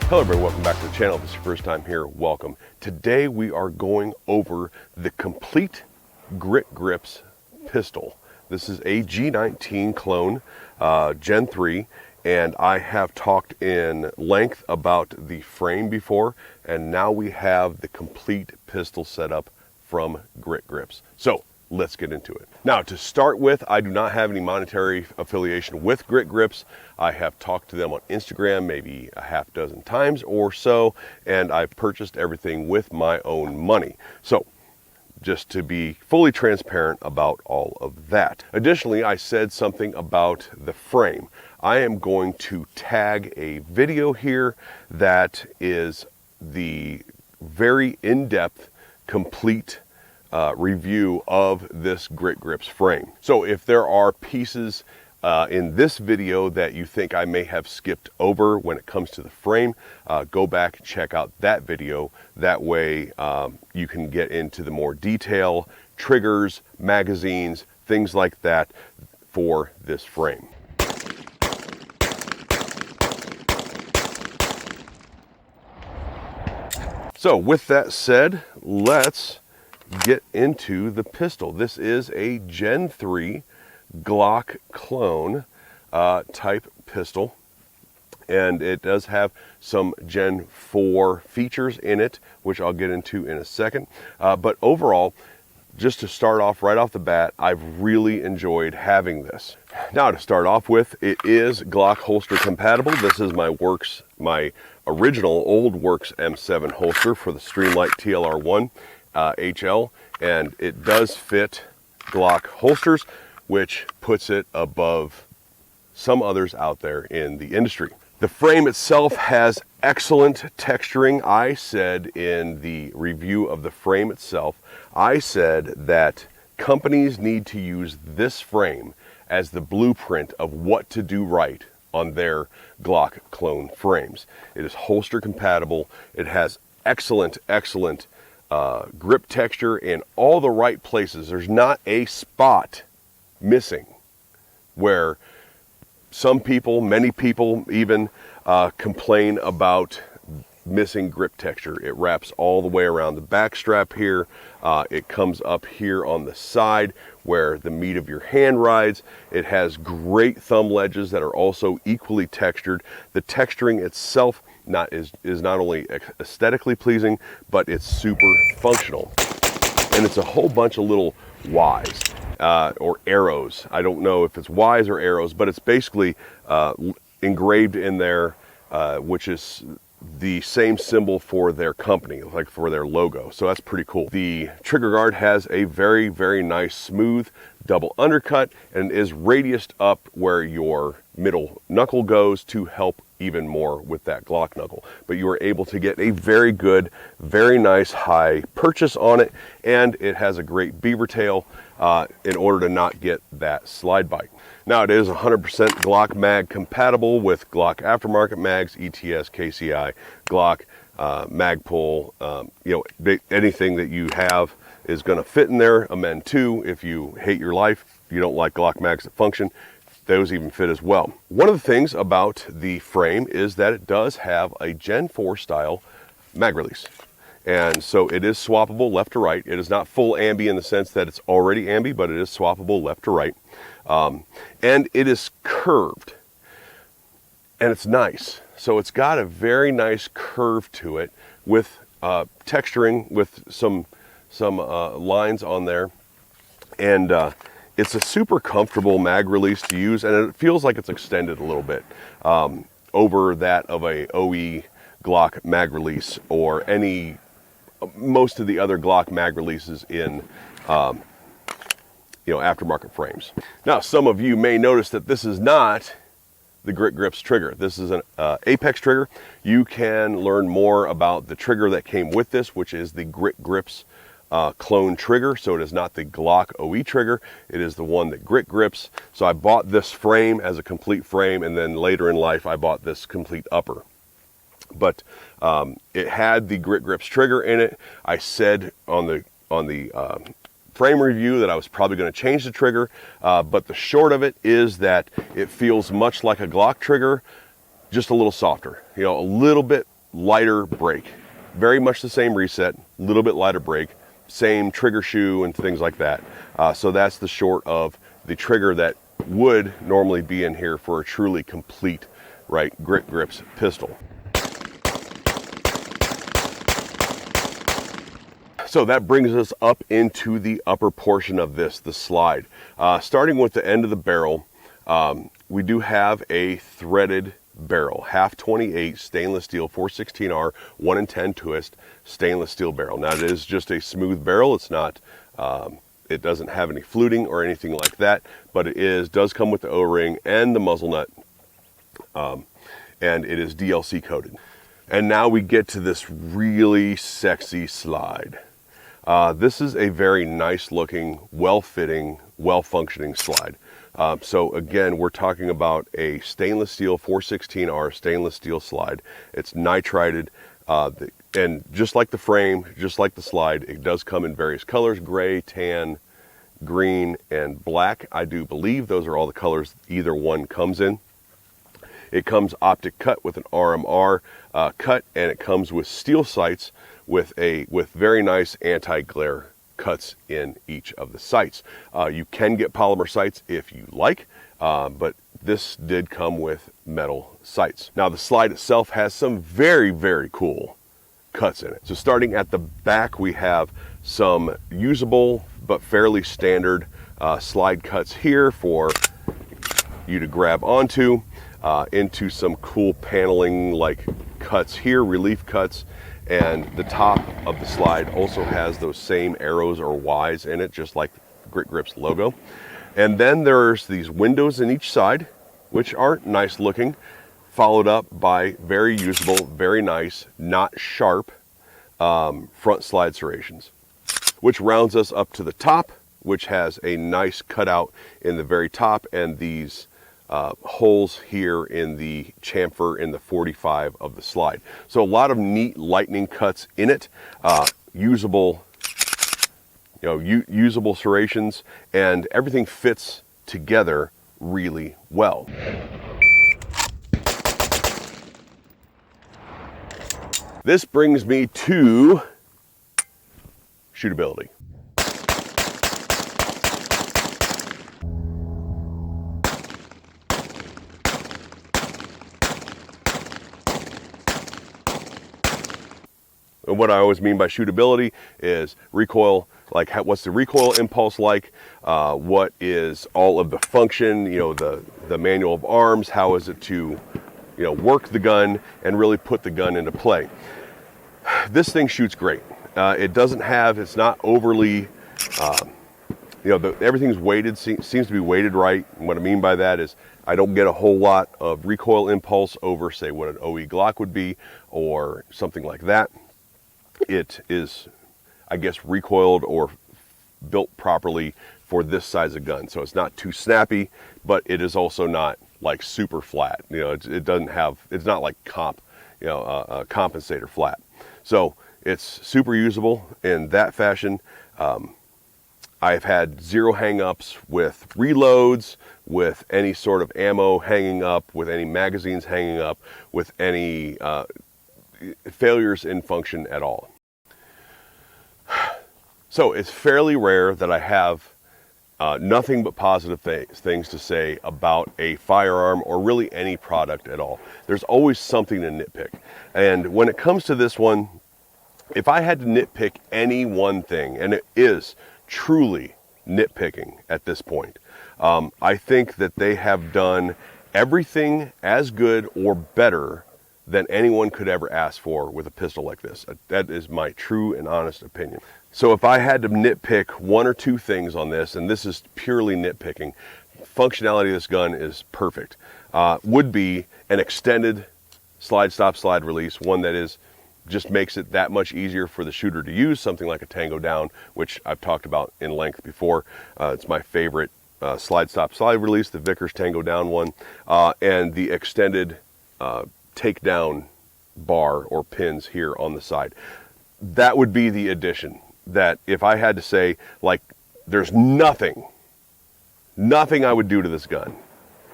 Hello everybody, welcome back to the channel. If this is your first time here, welcome. Today we are going over the complete Grit Grips pistol. This is a G19 clone, Gen 3, and I have talked in length about the frame before, and now we have the complete pistol setup from Grit Grips. So let's get into it. Now, to start with, I do not have any monetary affiliation with Grit Grips. I have talked to them on Instagram maybe a half dozen times or so, and I've purchased everything with my own money. So, just to be fully transparent about all of that. Additionally, I said something about the frame. I am going to tag a video here that is the very in-depth, complete review of this Grit Grips frame. So if there are pieces in this video that you think I may have skipped over when it comes to the frame, go back and check out that video. That way you can get into the more detail, triggers, magazines, things like that for this frame. So with that said, let's get into the pistol. This is a Gen 3 Glock clone type pistol, and it does have some Gen 4 features in it, which I'll get into in a second. But overall, just to start off right off the bat, I've really enjoyed having this. Now, to start off with, it is Glock holster compatible. This is my original old Works M7 holster for the Streamlight TLR1 HL, and it does fit Glock holsters, which puts it above some others out there in the industry. The frame itself has excellent texturing. I said in the review of the frame itself, I said that companies need to use this frame as the blueprint of what to do right on their Glock clone frames. It is holster compatible. It has excellent grip texture in all the right places. There's not a spot missing where some people, many people even, complain about missing grip texture. It wraps all the way around the back strap here. It comes up here on the side where the meat of your hand rides. It has great thumb ledges that are also equally textured. The texturing itself is not only aesthetically pleasing, but it's super functional. And it's a whole bunch of little Ys or arrows. I don't know if it's Ys or arrows, but it's basically engraved in there, which is the same symbol for their company, like for their logo. So that's pretty cool. The trigger guard has a very, very nice smooth double undercut and is radiused up where your middle knuckle goes to help even more with that Glock knuckle. But you are able to get a very good, very nice high purchase on it, and it has a great beaver tail in order to not get that slide bite. Now, it is 100% Glock mag compatible with Glock aftermarket mags, ETS, KCI, Glock, Magpul, anything that you have is going to fit in there. Amend 2, if you hate your life, you don't like Glock mags that function, those even fit as well. One of the things about the frame is that it does have a Gen 4 style mag release. And so it is swappable left to right. It is not full ambi in the sense that it's already ambi, but it is swappable left to right. And it is curved, and it's nice. So it's got a very nice curve to it with texturing with some lines on there. And it's a super comfortable mag release to use, and it feels like it's extended a little bit over that of a OE Glock mag release or most of the other Glock mag releases in aftermarket frames. Now, some of you may notice that this is not the Grit Grips trigger. This is an Apex trigger. You can learn more about the trigger that came with this, which is the Grit Grips clone trigger. So it is not the Glock OE trigger. It is the one that Grit Grips. So I bought this frame as a complete frame, and then later in life I bought this complete upper. But it had the Grit Grips trigger in it. I said on the frame review that I was probably going to change the trigger, but the short of it is that it feels much like a Glock trigger, just a little softer. A little bit lighter brake. Very much the same reset, a little bit lighter brake, same trigger shoe and things like that. So that's the short of the trigger that would normally be in here for a truly complete, right, Grit Grips pistol. So that brings us up into the upper portion of this, the slide. Starting with the end of the barrel, we do have a threaded barrel, half 28 stainless steel 416R 1 in 10 twist stainless steel barrel. Now it is just a smooth barrel. It's not, it doesn't have any fluting or anything like that, but it does come with the O-ring and the muzzle nut, and it is DLC coated. And now we get to this really sexy slide. This is a very nice looking, well-fitting, well-functioning slide. So again, we're talking about a stainless steel 416R stainless steel slide. It's nitrided, and just like the frame, just like the slide, it does come in various colors: gray, tan, green, and black. I do believe those are all the colors either one comes in. It comes optic cut with an RMR cut, and it comes with steel sights with very nice anti-glare cuts in each of the sights. You can get polymer sights if you like, but this did come with metal sights. Now the slide itself has some very, very cool cuts in it. So starting at the back, we have some usable but fairly standard slide cuts here for you to grab onto, into some cool paneling like cuts here, relief cuts. And the top of the slide also has those same arrows or Ys in it, just like Grit Grips logo. And then there's these windows in each side, which are nice looking, followed up by very usable, very nice, not sharp front slide serrations, which rounds us up to the top, which has a nice cutout in the very top and these holes here in the chamfer in the 45 of the slide. So a lot of neat lightning cuts in it, usable serrations, and everything fits together really well. This brings me to shootability. And what I always mean by shootability is recoil, like what's the recoil impulse like, what is all of the function, the manual of arms, how is it to, work the gun and really put the gun into play. This thing shoots great. It's not overly, everything's weighted, seems to be weighted right. And what I mean by that is I don't get a whole lot of recoil impulse over, say, what an OE Glock would be or something like that. It is, I guess, recoiled or built properly for this size of gun. So it's not too snappy, but it is also not like super flat. It's not like a compensator flat. So it's super usable in that fashion. I've had zero hang-ups with reloads, with any sort of ammo hanging up, with any magazines hanging up, with any failures in function at all. So it's fairly rare that I have nothing but positive things to say about a firearm or really any product at all. There's always something to nitpick. And when it comes to this one, if I had to nitpick any one thing, and it is truly nitpicking at this point, I think that they have done everything as good or better than anyone could ever ask for with a pistol like this. That is my true and honest opinion. So if I had to nitpick one or two things on this, and this is purely nitpicking, functionality of this gun is perfect. Would be an extended slide stop slide release, one that just makes it that much easier for the shooter to use, something like a Tango Down, which I've talked about in length before. It's my favorite slide stop slide release, the Vickers Tango Down one, and the extended takedown bar or pins here on the side. That would be the addition. That if I had to say, like, there's nothing I would do to this gun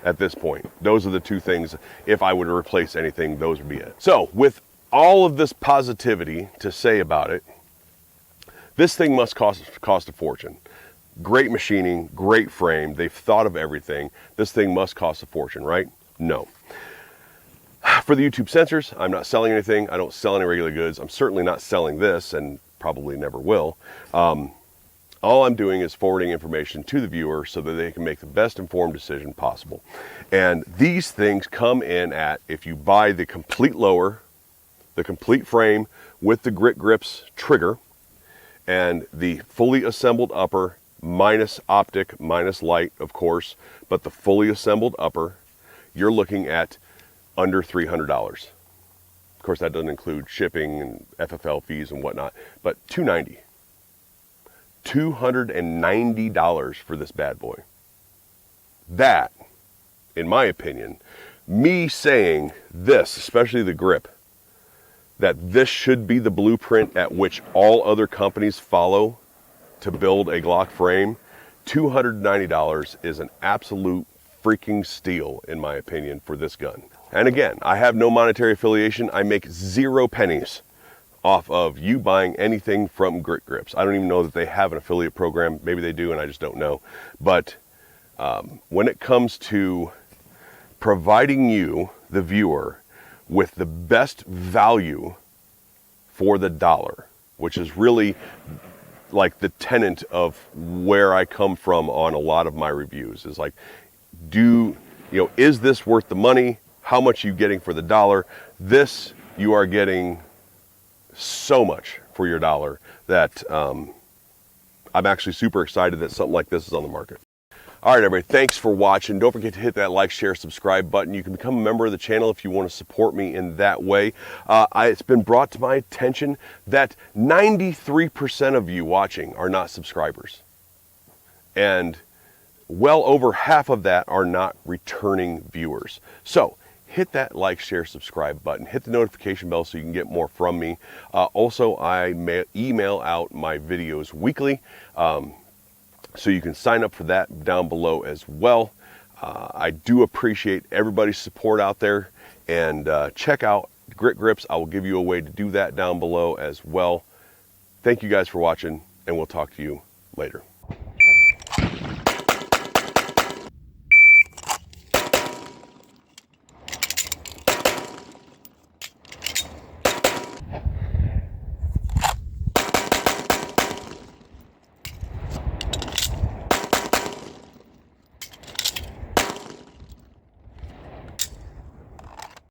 at this point. Those are the two things. If I were to replace anything, those would be it. So with all of this positivity to say about it, this thing must cost a fortune. Great machining, great frame. They've thought of everything. This thing must cost a fortune, right? No. For the YouTube censors, I'm not selling anything. I don't sell any regular goods. I'm certainly not selling this, and probably never will. All I'm doing is forwarding information to the viewer so that they can make the best informed decision possible. And these things come in at, if you buy the complete lower, the complete frame with the grit grips trigger, and the fully assembled upper, minus optic, minus light, of course, but the fully assembled upper, you're looking at under $300. Of course, that doesn't include shipping and FFL fees and whatnot, but $290. $290 for this bad boy. That, in my opinion, me saying this, especially the grip, that this should be the blueprint at which all other companies follow to build a Glock frame, $290 is an absolute freaking steal, in my opinion, for this gun. And again, I have no monetary affiliation. I make 0 pennies off of you buying anything from Grit Grips. I don't even know that they have an affiliate program. Maybe they do and I just don't know. But when it comes to providing you, the viewer, with the best value for the dollar, which is really like the tenet of where I come from on a lot of my reviews, is like, is this worth the money? How much are you getting for the dollar? This, you are getting so much for your dollar that I'm actually super excited that something like this is on the market. All right, everybody, thanks for watching. Don't forget to hit that like, share, subscribe button. You can become a member of the channel if you want to support me in that way. It's been brought to my attention that 93% of you watching are not subscribers. And well over half of that are not returning viewers. So hit that like, share, subscribe button. Hit the notification bell so you can get more from me. Also, I email out my videos weekly. So you can sign up for that down below as well. I do appreciate everybody's support out there. And check out Grit Grips. I will give you a way to do that down below as well. Thank you guys for watching, and we'll talk to you later.